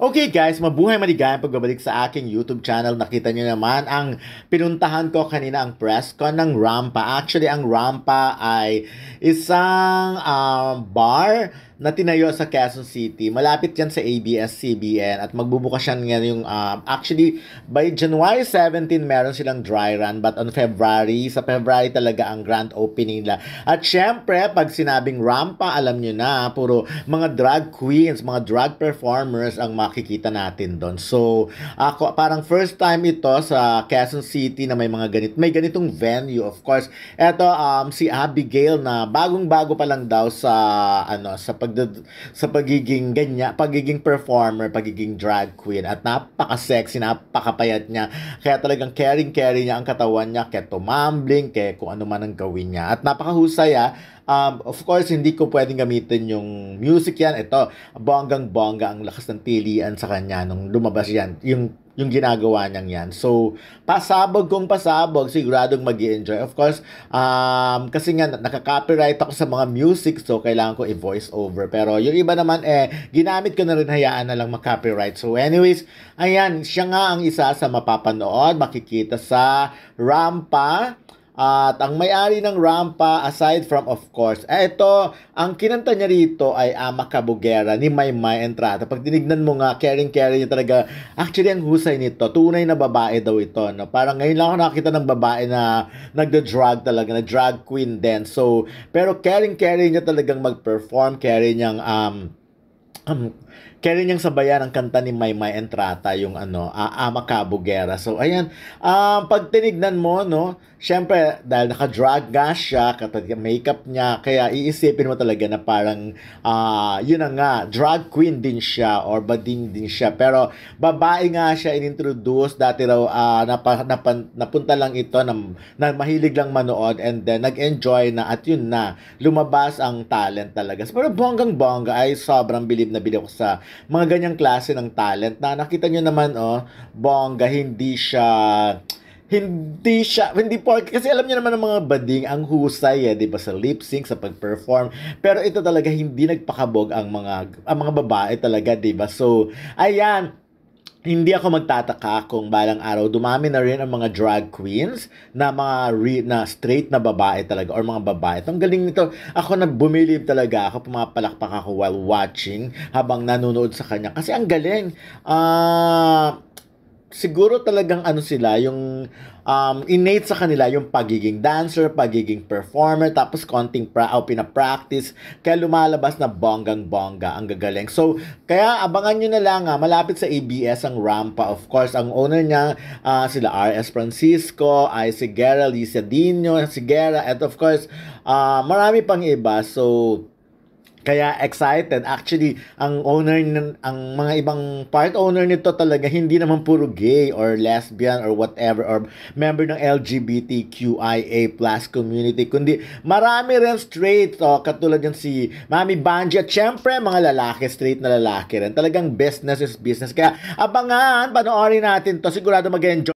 Okay guys, mabuhay maligayang pagbabalik sa aking YouTube channel. Nakita niyo naman ang pinuntahan ko kanina, ang press con ng Rampa. Actually, ang Rampa ay isang bar na tinayo sa Quezon City. Malapit yan sa ABS-CBN at magbubukas yan ngayong actually by January 17 meron silang dry run, but on February, sa February talaga ang grand opening nila. At syempre, pag sinabing Rampa, alam nyo na, puro mga drag queens, mga drag performers ang makikita natin doon. So, ako parang first time ito sa Quezon City na may ganitong venue. Of course, eto si Abigail na bagong-bago pa lang daw sa pagiging performer, pagiging drag queen, at napaka-sexy, napakapayat niya. Kaya talagang caring-carry niya ang katawan niya, kaya tumambling, kaya kung ano man ang gawin niya. At napakahusay. Of course, hindi ko pwedeng gamitin yung music yan. Ito, bonggang-bongga ang lakas ng tilian sa kanya nung lumabas yan. Yung ginagawa niyang yan. So, pasabog kung pasabog, siguradong mag-i-enjoy. Of course, kasi nga, nakaka-copyright ako sa mga music, so kailangan ko i-voice over. Pero yung iba naman, ginamit ko na rin, hayaan na lang mag-copyright. So anyways, ayan, siya nga ang isa sa mapapanood, makikita sa Rampa. At ang may-ari ng Rampa, aside from, of course, ito, ang kinanta niya rito ay Ama Kabugera ni Maymay Entrada. Pag tinignan mo nga, caring-caring niya talaga. Actually, ang husay nito, tunay na babae daw ito. No? Parang ngayon lang ako nakakita ng babae na nagda-drag talaga, na drag queen din. So, pero caring-caring niya talagang mag-perform, carry niyang sabayan ang kanta ni Maymay Entrata, yung Ama Kabugera. So, ayan, pag tinignan mo, no, syempre, dahil naka-drag nga siya, makeup niya, kaya iisipin mo talaga na parang, yun na nga, drag queen din siya, or bading din siya. Pero, babae nga siya inintroduce, dati raw, napunta lang ito, na mahilig lang manood, and then, nag-enjoy na, at yun na, lumabas ang talent talaga. Pero, bonggang-bongga, ay sobrang bilib na bilib ko sa mga ganyang klase ng talent na nakita nyo naman, bongga, hindi po, kasi alam niyo naman ng mga bading, ang husay, di ba, sa lip sync, sa pag-perform. Pero ito talaga hindi nagpakabog ang mga babae talaga, di ba? So, ayan, hindi ako magtataka kung balang araw dumami na rin ang mga drag queens na na straight na babae talaga, or mga babae. Ang galing nito. Ako nagbumilib talaga ako, pumapalakpak ako while watching, habang nanonood sa kanya. Kasi ang galing. Siguro talagang sila, yung innate sa kanila yung pagiging dancer, pagiging performer, tapos konting pinapractice, kaya lumalabas na bonggang-bongga, ang gagaling. So, kaya abangan nyo na lang, malapit sa ABS ang Rampa. Of course, ang owner niya, sila R.S. Francisco, ay si Guerra, Lisa Dino, si Guerra, at of course, marami pang iba. So, kaya excited. Actually, ang mga ibang part owner nito talaga hindi naman puro gay or lesbian or whatever, or member ng LGBTQIA+ community, kundi marami rin straight, katulad yung si Mami Banji, at syempre mga lalaki, straight na lalaki rin. Talagang business is business. Kaya abangan, panoorin natin to, sigurado mag-enjoy.